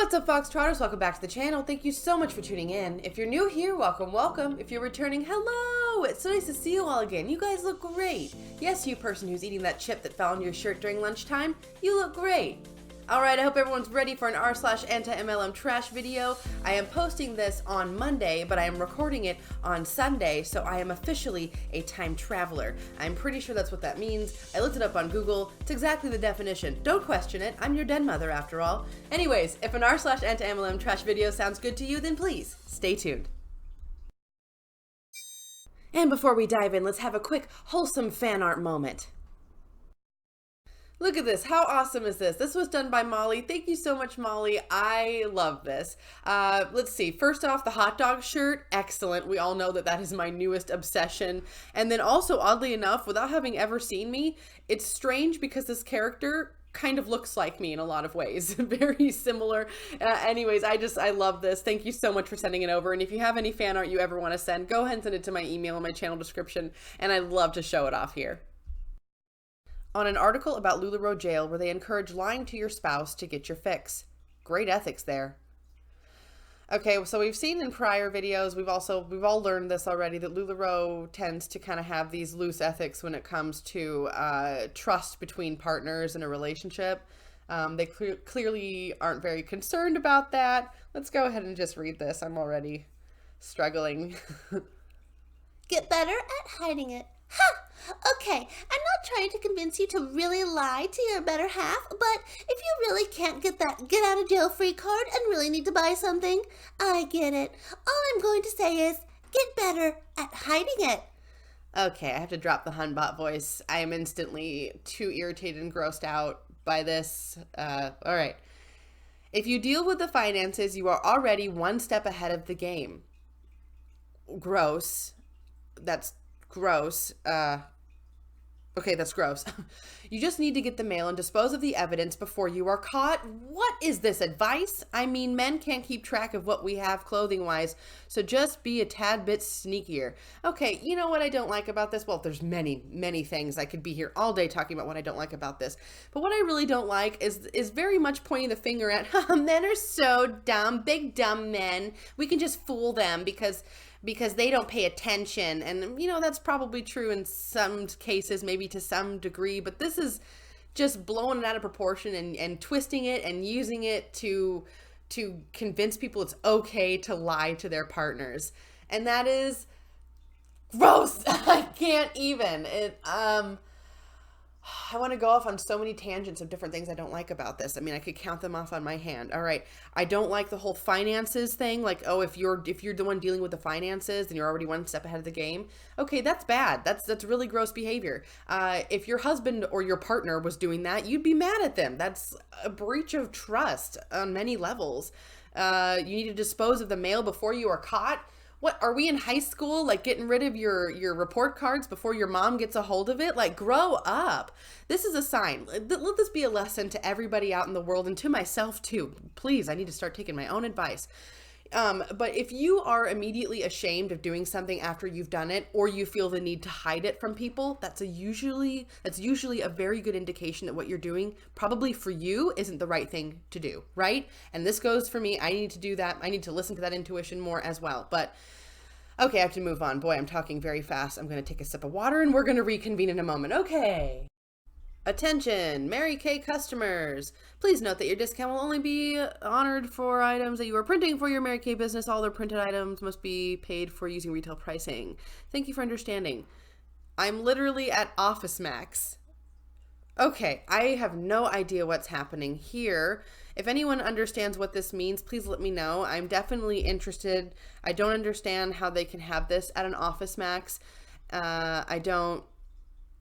What's up, Foxtrotters? Welcome back to the channel. Thank you so much for tuning in. If you're new here, welcome. If you're returning, hello! It's so nice to see you all again. You guys look great. Yes, you person who's eating that chip that fell on your shirt during lunchtime, you look great. Alright, I hope everyone's ready for an r/AntiMLM trash video. I am posting this on Monday, but I am recording it on Sunday, so I am officially a time traveler. I'm pretty sure that's what that means. I looked it up on Google. It's exactly the definition. Don't question it. I'm your dead mother, after all. Anyways, if an r/AntiMLM trash video sounds good to you, then please, stay tuned. And before we dive in, let's have a quick, wholesome fan art moment. Look at this. How awesome is this? This was done by Molly. Thank you so much, Molly. I love this. Let's see. First off, the hot dog shirt. Excellent. We all know that that is my newest obsession. And then also, oddly enough, without having ever seen me, it's strange because this character kind of looks like me in a lot of ways. Very similar. Anyways, I love this. Thank you so much for sending it over. And if you have any fan art you ever want to send, go ahead and send it to my email in my channel description. And I'd love to show it off here. On an article about LuLaRoe jail where they encourage lying to your spouse to get your fix. Great ethics there. Okay, so we've seen in prior videos, we've all learned this already, that LuLaRoe tends to kind of have these loose ethics when it comes to trust between partners in a relationship. They clearly aren't very concerned about that. Let's go ahead and just read this. I'm already struggling. Get better at hiding it. Ha! Okay, I'm not trying to convince you to really lie to your better half, but if you really can't get that get out of jail free card and really need to buy something, I get it. All I'm going to say is, get better at hiding it. Okay, I have to drop the Hunbot voice. I am instantly too irritated and grossed out by this. All right. If you deal with the finances, you are already one step ahead of the game. Gross. That's gross. Okay, that's gross. You just need to get the mail and dispose of the evidence before you are caught. What is this advice? I mean, men can't keep track of what we have clothing-wise, so just be a tad bit sneakier. Okay, you know what I don't like about this? Well, there's many things. I could be here all day talking about what I don't like about this. But what I really don't like is very much pointing the finger at, men are so dumb, big dumb men. We can just fool them because they don't pay attention. And, you know, that's probably true in some cases, maybe to some degree, but this is just blowing it out of proportion and twisting it and using it to convince people it's okay to lie to their partners. And that is gross. I can't even. I want to go off on so many tangents of different things I don't like about this. I mean, I could count them off on my hand. All right. I don't like the whole finances thing. Like, oh, if you're the one dealing with the finances, then you're already one step ahead of the game. Okay, that's bad. That's really gross behavior. If your husband or your partner was doing that, you'd be mad at them. That's a breach of trust on many levels. You need to dispose of the mail before you are caught. What, are we in high school, like getting rid of your report cards before your mom gets a hold of it? Like, grow up. This is a sign. Let this be a lesson to everybody out in the world and to myself too. Please, I need to start taking my own advice. But if you are immediately ashamed of doing something after you've done it, or you feel the need to hide it from people, that's usually a very good indication that what you're doing, probably for you, isn't the right thing to do, right? And this goes for me. I need to do that. I need to listen to that intuition more as well. But okay, I have to move on. Boy, I'm talking very fast. I'm going to take a sip of water and we're going to reconvene in a moment. Okay. Attention, Mary Kay customers. Please note that your discount will only be honored for items that you are printing for your Mary Kay business. All other printed items must be paid for using retail pricing. Thank you for understanding. I'm literally at Office Max. Okay, I have no idea what's happening here. If anyone understands what this means, please let me know. I'm definitely interested. I don't understand how they can have this at an Office Max.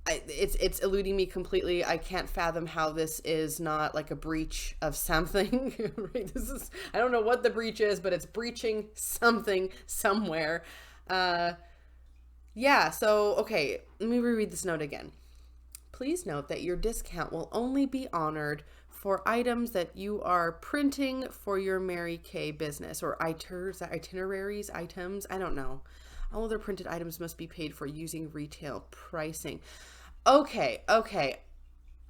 It's eluding me completely. I can't fathom how this is not like a breach of something. Right? I don't know what the breach is, but it's breaching something somewhere. Yeah, so, okay, let me reread this note again. Please note that your discount will only be honored for items that you are printing for your Mary Kay business, or itineraries, items, I don't know. All other printed items must be paid for using retail pricing. Okay.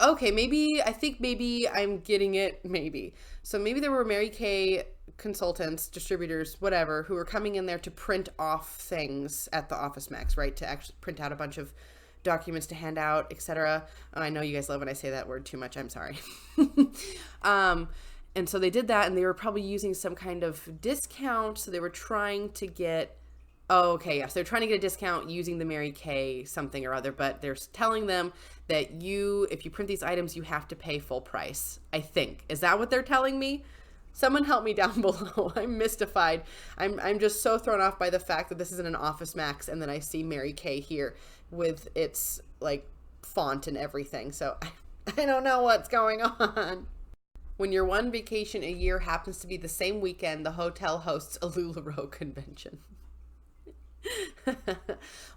Okay, I think maybe I'm getting it, maybe. So maybe there were Mary Kay consultants, distributors, whatever, who were coming in there to print off things at the Office Max, right? To actually print out a bunch of documents to hand out, etc. I know you guys love when I say that word too much. I'm sorry. um, and so they did that, and they were probably using some kind of discount. So they were trying to get. Oh, okay, yes. They're trying to get a discount using the Mary Kay something or other, but they're telling them that if you print these items, you have to pay full price, I think. Is that what they're telling me? Someone help me down below. I'm mystified. I'm just so thrown off by the fact that this isn't an Office Max, and then I see Mary Kay here with its, like, font and everything. So I don't know what's going on. When your one vacation a year happens to be the same weekend the hotel hosts a LuLaRoe convention.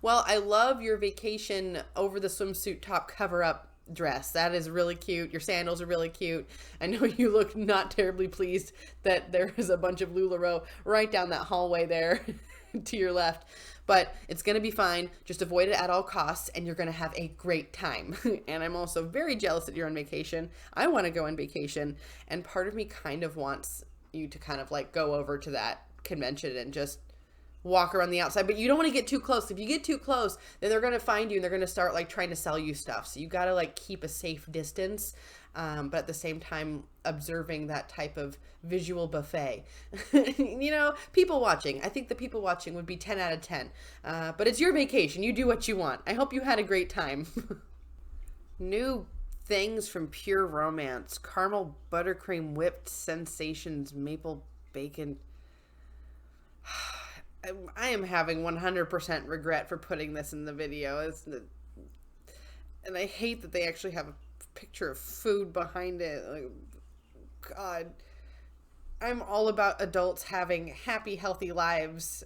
Well, I love your vacation over the swimsuit top cover up dress. That is really cute. Your sandals are really cute. I know you look not terribly pleased that there is a bunch of LuLaRoe right down that hallway there to your left, but it's going to be fine. Just avoid it at all costs and you're going to have a great time. And I'm also very jealous that you're on vacation. I want to go on vacation, and part of me kind of wants you to kind of like go over to that convention and just walk around the outside, but you don't want to get too close. If you get too close, then they're going to find you and they're going to start like trying to sell you stuff. So you got to like keep a safe distance, but at the same time observing that type of visual buffet. You know, people watching. I think the people watching would be 10 out of 10. But it's your vacation. You do what you want. I hope you had a great time. New things from Pure Romance: caramel buttercream whipped sensations, maple bacon. I am having 100% regret for putting this in the video. And I hate that they actually have a picture of food behind it. Like, God. I'm all about adults having happy, healthy lives,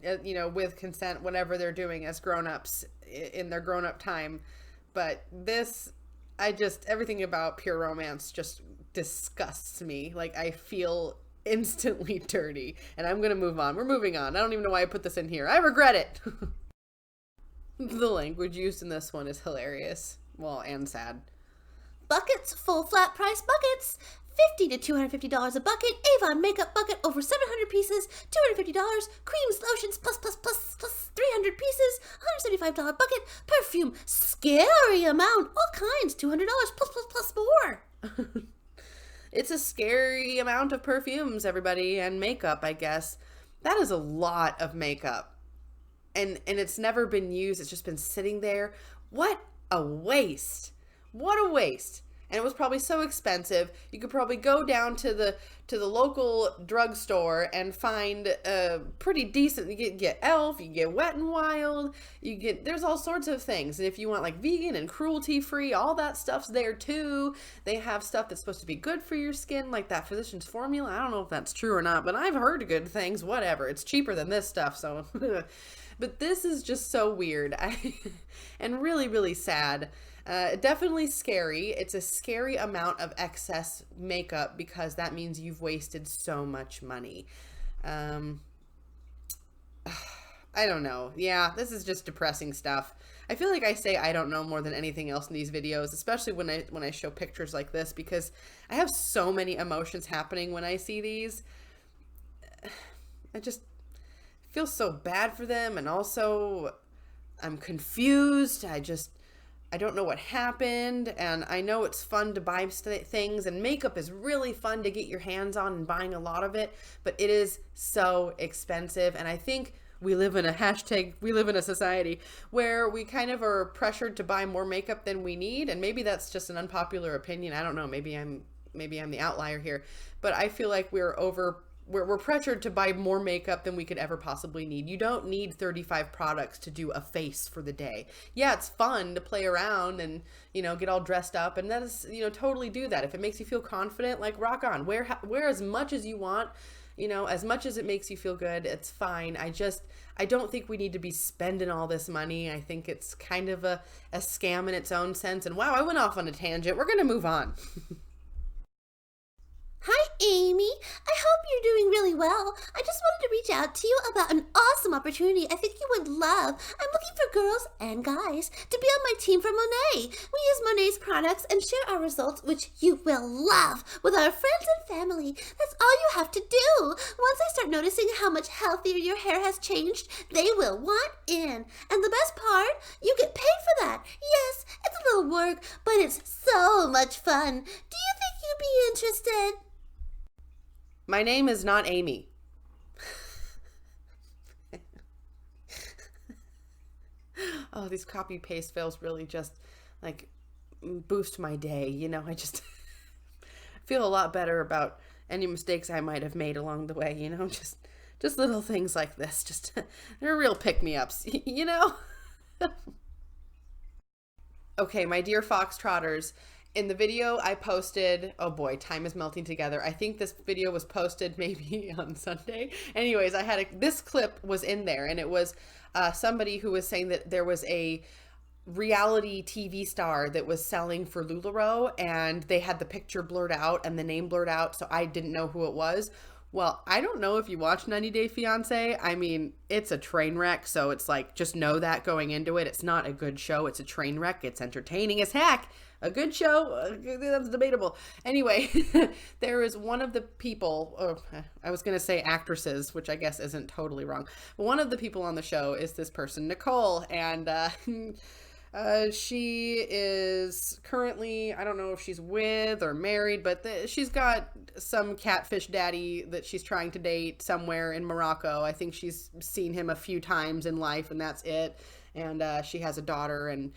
you know, with consent, whatever they're doing as grown-ups in their grown-up time. But everything about Pure Romance just disgusts me. Like, I feel instantly dirty, and I'm gonna move on. We're moving on. I don't even know why I put this in here. I regret it. The language used in this one is hilarious. Well, and sad. Buckets, full flat price buckets. $50 to $250 a bucket. Avon makeup bucket, over 700 pieces, $250. Creams, lotions, plus 300 pieces, $175 bucket. Perfume, scary amount, all kinds, $200 plus more. It's a scary amount of perfumes, everybody, and makeup, I guess. That is a lot of makeup. And it's never been used. It's just been sitting there. What a waste. What a waste. And it was probably so expensive. You could probably go down to the local drugstore and find a pretty decent. You get Elf, you get Wet n Wild, there's all sorts of things. And if you want like vegan and cruelty free, all that stuff's there too. They have stuff that's supposed to be good for your skin, like that Physicians Formula. I don't know if that's true or not, but I've heard good things. Whatever. It's cheaper than this stuff, so. But this is just so weird and really, really sad. Definitely scary. It's a scary amount of excess makeup because that means you've wasted so much money. I don't know. Yeah, this is just depressing stuff. I feel like I say I don't know more than anything else in these videos, especially when I show pictures like this, because I have so many emotions happening when I see these. I just feel so bad for them, and also I'm confused. I don't know what happened, and I know it's fun to buy things, and makeup is really fun to get your hands on and buying a lot of it, but it is so expensive, and I think we live in a society where we kind of are pressured to buy more makeup than we need, and maybe that's just an unpopular opinion. I don't know. Maybe I'm the outlier here, but I feel like we're pressured to buy more makeup than we could ever possibly need. You don't need 35 products to do a face for the day. Yeah, it's fun to play around and, you know, get all dressed up, and that is, you know, totally do that. If it makes you feel confident, like, rock on. Wear as much as you want, you know, as much as it makes you feel good. It's fine. I don't think we need to be spending all this money. I think it's kind of a scam in its own sense. And wow, I went off on a tangent. We're going to move on. Hi, Amy. I hope you're doing really well. I just wanted to reach out to you about an awesome opportunity I think you would love. I'm looking for girls and guys to be on my team for Monet. We use Monet's products and share our results, which you will love, with our friends and family. That's all you have to do. Once they start noticing how much healthier your hair has changed, they will want in. And the best part, you get paid for that. Yes, it's a little work, but it's so much fun. Do you think you'd be interested? My name is not Amy. Oh, these copy paste fails really just like boost my day. You know, I just feel a lot better about any mistakes I might have made along the way. You know, just little things like this. Just they're real pick-me-ups. You know. Okay, my dear Foxtrotters. In the video I posted, oh boy, time is melting together. I think this video was posted maybe on Sunday. Anyways, this clip was in there, and it was somebody who was saying that there was a reality TV star that was selling for LuLaRoe, and they had the picture blurred out and the name blurred out, so I didn't know who it was. Well, I don't know if you watch 90 Day Fiancé. I mean, it's a train wreck, so it's like, just know that going into it. It's not a good show. It's a train wreck. It's entertaining as heck. A good show, that's debatable. Anyway, there is one of the people, I was going to say actresses, which I guess isn't totally wrong. But one of the people on the show is this person, Nicole, and she is currently, I don't know if she's with or married, but she's got some catfish daddy that she's trying to date somewhere in Morocco. I think she's seen him a few times in life, and that's it. And she has a daughter, and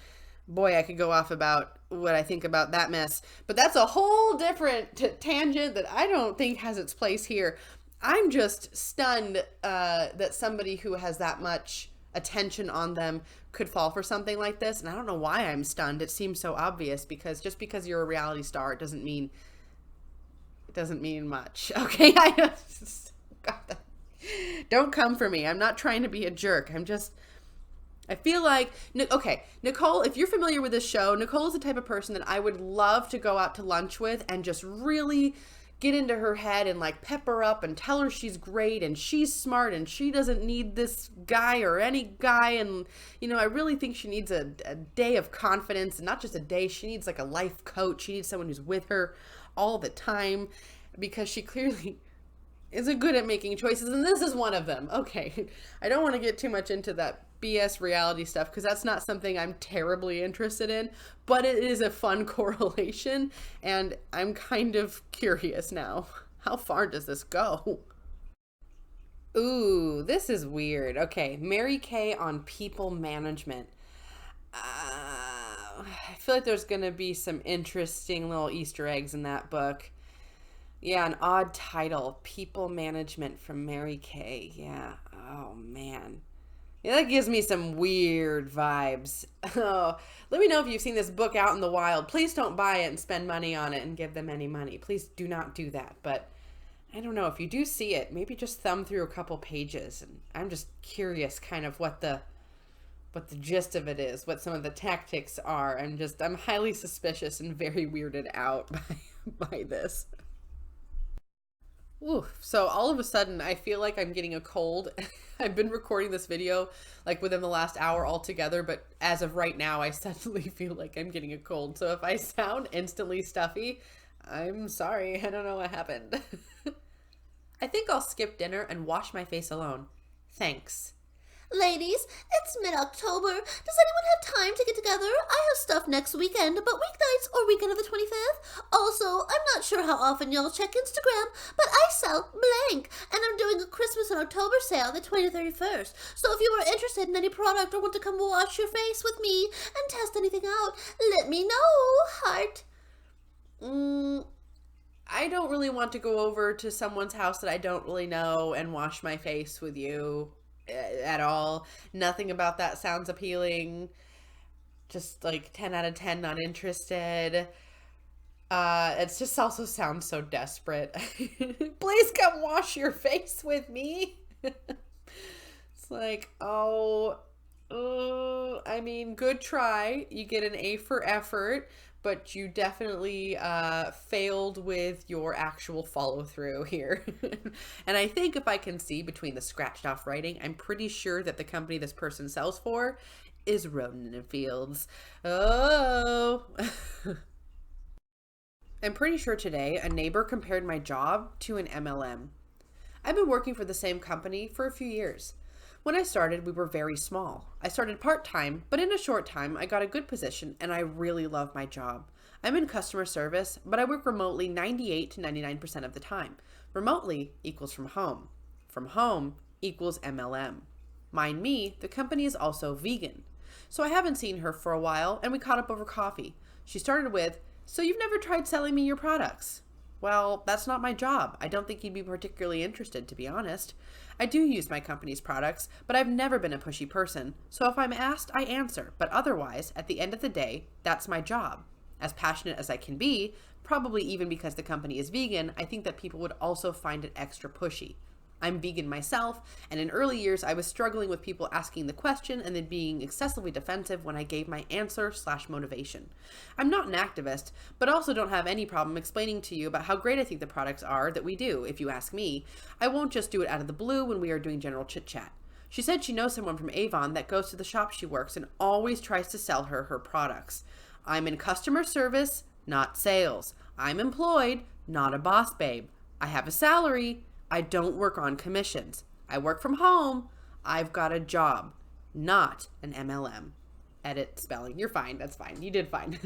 boy, I could go off about what I think about that mess. But that's a whole different tangent that I don't think has its place here. I'm just stunned that somebody who has that much attention on them could fall for something like this. And I don't know why I'm stunned. It seems so obvious, because just because you're a reality star, it doesn't mean much. Okay, don't come for me. I'm not trying to be a jerk. I feel like, okay, Nicole, if you're familiar with this show, Nicole is the type of person that I would love to go out to lunch with and just really get into her head and like pep her up and tell her she's great and she's smart and she doesn't need this guy or any guy. And, you know, I really think she needs a day of confidence, and not just a day. She needs like a life coach. She needs someone who's with her all the time, because she clearly isn't good at making choices. And this is one of them. Okay. I don't want to get too much into that BS reality stuff, because that's not something I'm terribly interested in, but it is a fun correlation, and I'm kind of curious now. How far does this go? Ooh, this is weird. Okay, Mary Kay on people management. I feel like there's going to be some interesting little Easter eggs in that book. Yeah, an odd title, People Management from Mary Kay. Yeah, oh man. Yeah, that gives me some weird vibes. Oh, let me know if you've seen this book out in the wild. Please don't buy it and spend money on it and give them any money. Please do not do that. But I don't know, if you do see it, maybe just thumb through a couple pages. And I'm just curious kind of what the gist of it is, what some of the tactics are. I'm highly suspicious and very weirded out by this. Ooh, so all of a sudden I feel like I'm getting a cold. I've been recording this video like within the last hour altogether, but as of right now, I suddenly feel like I'm getting a cold. So if I sound instantly stuffy, I'm sorry. I don't know what happened. I think I'll skip dinner and wash my face alone. Thanks. Ladies, it's mid-October. Does anyone have time to get together? I have stuff next weekend, but weeknights or weekend of the 25th. Also, I'm not sure how often y'all check Instagram, but I sell blank, and I'm doing a Christmas and October sale the 20th to 31st. So if you are interested in any product or want to come wash your face with me and test anything out, let me know, heart. I don't really want to go over to someone's house that I don't really know and wash my face with you at all. Nothing about that sounds appealing. Just like 10 out of 10 not interested. It just also sounds so desperate. Please come wash your face with me. It's like, I mean, good try. You get an A for effort, but you definitely failed with your actual follow through here. And I think if I can see between the scratched off writing, I'm pretty sure that the company this person sells for is Roden and Fields. Oh. I'm pretty sure today a neighbor compared my job to an MLM. I've been working for the same company for a few years. When I started, we were very small. I started part-time, but in a short time, I got a good position and I really love my job. I'm in customer service, but I work remotely 98 to 99% of the time. Remotely equals from home. From home equals MLM. Mind me, the company is also vegan. So I haven't seen her for a while and we caught up over coffee. She started with, "So you've never tried selling me your products?" Well, that's not my job. I don't think you'd be particularly interested, to be honest. I do use my company's products, but I've never been a pushy person. So if I'm asked, I answer. But otherwise, at the end of the day, that's my job. As passionate as I can be, probably even because the company is vegan, I think that people would also find it extra pushy. I'm vegan myself, and in early years, I was struggling with people asking the question and then being excessively defensive when I gave my answer/motivation. I'm not an activist, but also don't have any problem explaining to you about how great I think the products are that we do, if you ask me. I won't just do it out of the blue when we are doing general chit-chat. She said she knows someone from Avon that goes to the shop she works and always tries to sell her products. I'm in customer service, not sales. I'm employed, not a boss babe. I have a salary. I don't work on commissions. I work from home. I've got a job, not an MLM. Edit spelling. You're fine. That's fine. You did fine.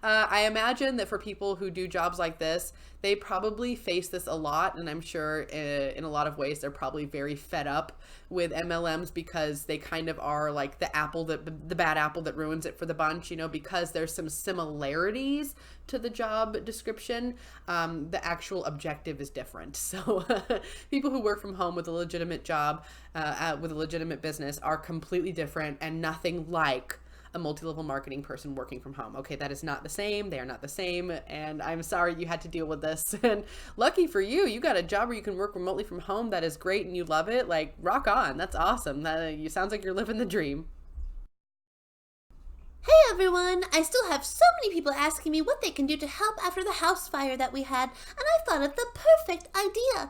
I imagine that for people who do jobs like this, they probably face this a lot. And I'm sure in a lot of ways, they're probably very fed up with MLMs because they kind of are like the bad apple that ruins it for the bunch, because there's some similarities to the job description. The actual objective is different. So people who work from home with a legitimate job, with a legitimate business are completely different and nothing like a multi-level marketing person working from home. Okay, that is not the same. They are not the same. And I'm sorry you had to deal with this. And lucky for you, you got a job where you can work remotely from home. That is great and you love it. Like, rock on. That's awesome. You sounds like you're living the dream. Hey everyone! I still have so many people asking me what they can do to help after the house fire that we had, and I thought of the perfect idea.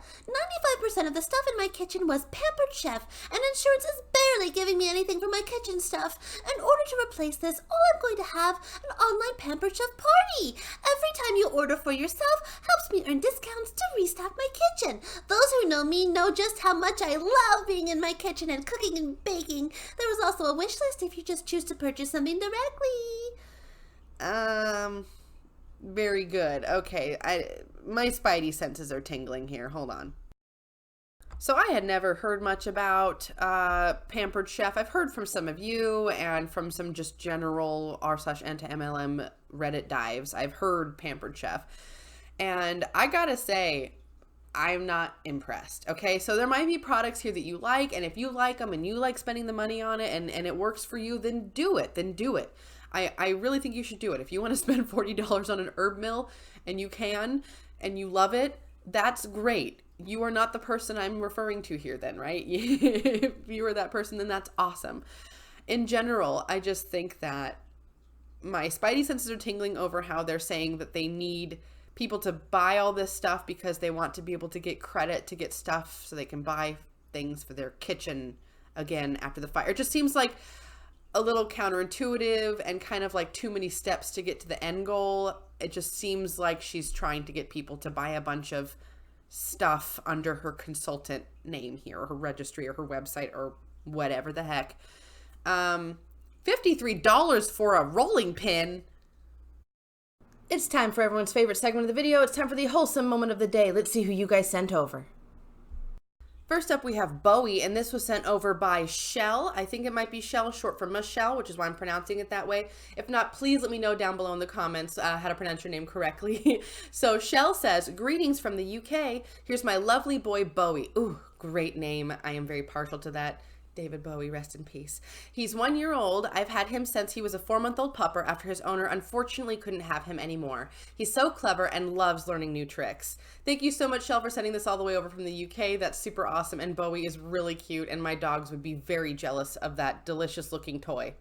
95% of the stuff in my kitchen was Pampered Chef, and insurance is barely giving me anything for my kitchen stuff. In order to replace this, I'm going to have an online Pampered Chef party. Every time you order for yourself helps me earn discounts to restock my kitchen. Those who know me know just how much I love being in my kitchen and cooking and baking. There was also a wish list if you just choose to purchase something directly. Very good. Okay, my spidey senses are tingling here. Hold on. So I had never heard much about Pampered Chef. I've heard from some of you and from some just general r/AntiMLM Reddit dives. I've heard Pampered Chef. And I gotta say, I'm not impressed. Okay, so there might be products here that you like, and if you like them and you like spending the money on it and it works for you, then do it. I really think you should do it. If you want to spend $40 on an herb mill and you can and you love it, that's great. You are not the person I'm referring to here then, right? If you are that person, then that's awesome. In general, I just think that my spidey senses are tingling over how they're saying that they need people to buy all this stuff because they want to be able to get credit to get stuff so they can buy things for their kitchen again after the fire. It just seems like a little counterintuitive and kind of like too many steps to get to the end goal. It just seems like she's trying to get people to buy a bunch of stuff under her consultant name here, or her registry, or her website, or whatever the heck. $53 for a rolling pin. It's time for everyone's favorite segment of the video. It's time for the wholesome moment of the day. Let's see who you guys sent over. First up, we have Bowie, and this was sent over by Shell. I think it might be Shell, short for Michelle, which is why I'm pronouncing it that way. If not, please let me know down below in the comments how to pronounce your name correctly. So Shell says, "Greetings from the UK. Here's my lovely boy, Bowie." Ooh, great name. I am very partial to that. David Bowie, rest in peace. He's 1 year old. I've had him since he was a 4-month-old pupper after his owner unfortunately couldn't have him anymore. He's so clever and loves learning new tricks. Thank you so much, Shell, for sending this all the way over from the UK. That's super awesome, and Bowie is really cute, and my dogs would be very jealous of that delicious looking toy.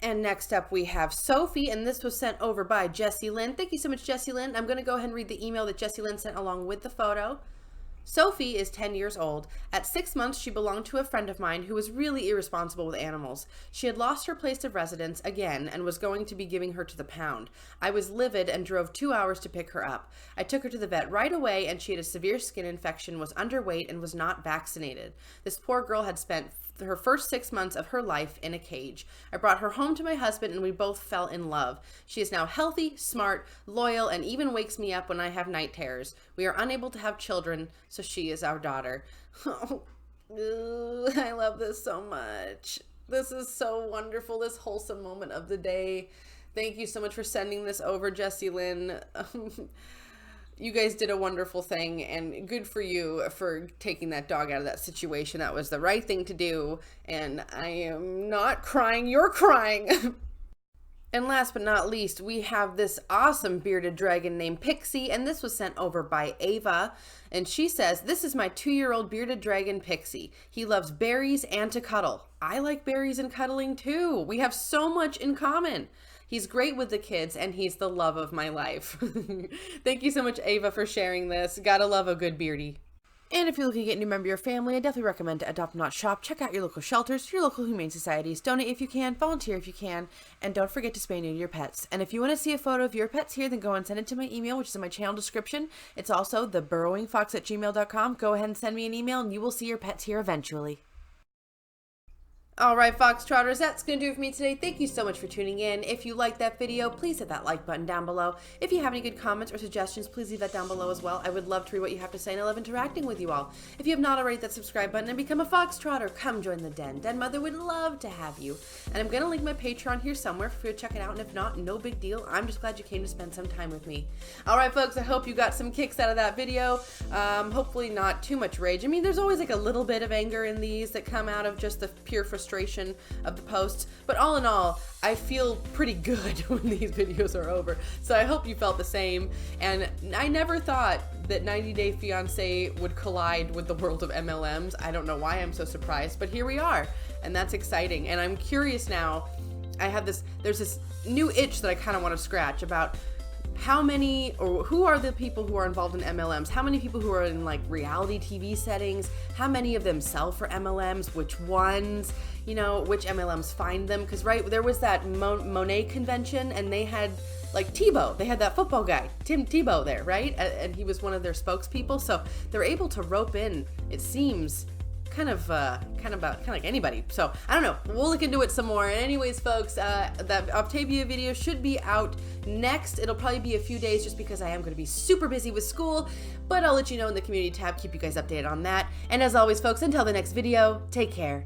And next up we have Sophie, and this was sent over by Jessie Lynn. Thank you so much, Jessie Lynn. I'm going to go ahead and read the email that Jessie Lynn sent along with the photo. Sophie is 10 years old. At 6 months, she belonged to a friend of mine who was really irresponsible with animals. She had lost her place of residence again and was going to be giving her to the pound. I was livid and drove 2 hours to pick her up. I took her to the vet right away, and she had a severe skin infection, was underweight, and was not vaccinated. This poor girl had spent her first 6 months of her life in a cage. I brought her home to my husband and we both fell in love. She is now healthy, smart, loyal, and even wakes me up when I have night terrors. We are unable to have children, so she is our daughter. Oh, I love this so much. This is so wonderful, this wholesome moment of the day. Thank you so much for sending this over, Jessie Lynn. You guys did a wonderful thing, and good for you for taking that dog out of that situation. That was the right thing to do, and I am not crying. You're crying. And last but not least, we have this awesome bearded dragon named Pixie, and this was sent over by Ava. And she says, this is my 2-year-old bearded dragon, Pixie. He loves berries and to cuddle. I like berries and cuddling too. We have so much in common. He's great with the kids, and he's the love of my life. Thank you so much, Ava, for sharing this. Gotta love a good beardy. And if you're looking to get a new member of your family, I definitely recommend to Adopt Not Shop. Check out your local shelters, your local humane societies. Donate if you can, volunteer if you can, and don't forget to spay and neuter your pets. And if you want to see a photo of your pets here, then go and send it to my email, which is in my channel description. It's also theburrowingfox@gmail.com. Go ahead and send me an email, and you will see your pets here eventually. All right, Foxtrotters, that's going to do it for me today. Thank you so much for tuning in. If you liked that video, please hit that like button down below. If you have any good comments or suggestions, please leave that down below as well. I would love to read what you have to say, and I love interacting with you all. If you have not already, hit that subscribe button and become a Foxtrotter. Come join the den. Den Mother would love to have you. And I'm going to link my Patreon here somewhere for you to check it out, and if not, no big deal. I'm just glad you came to spend some time with me. All right, folks, I hope you got some kicks out of that video. Hopefully not too much rage. I mean, there's always like a little bit of anger in these that come out of just the pure frustration of the posts, but all in all, I feel pretty good when these videos are over. So I hope you felt the same. And I never thought that 90 Day Fiancé would collide with the world of MLMs. I don't know why I'm so surprised, but here we are, and that's exciting. And I'm curious now. There's this new itch that I kind of want to scratch about how many, or who are the people who are involved in MLMs? How many people who are in like reality TV settings? How many of them sell for MLMs? Which ones? You know, which MLMs find them? Because right, there was that Monet convention, and they had like Tebow. They had that football guy, Tim Tebow, there, right? And he was one of their spokespeople. So they're able to rope in, it seems, kind of like anybody. So I don't know, we'll look into it some more. And anyways, folks, that Octavia video should be out next. It'll probably be a few days just because I am going to be super busy with school, but I'll let you know in the community tab, keep you guys updated on that. And as always, folks, until the next video, take care.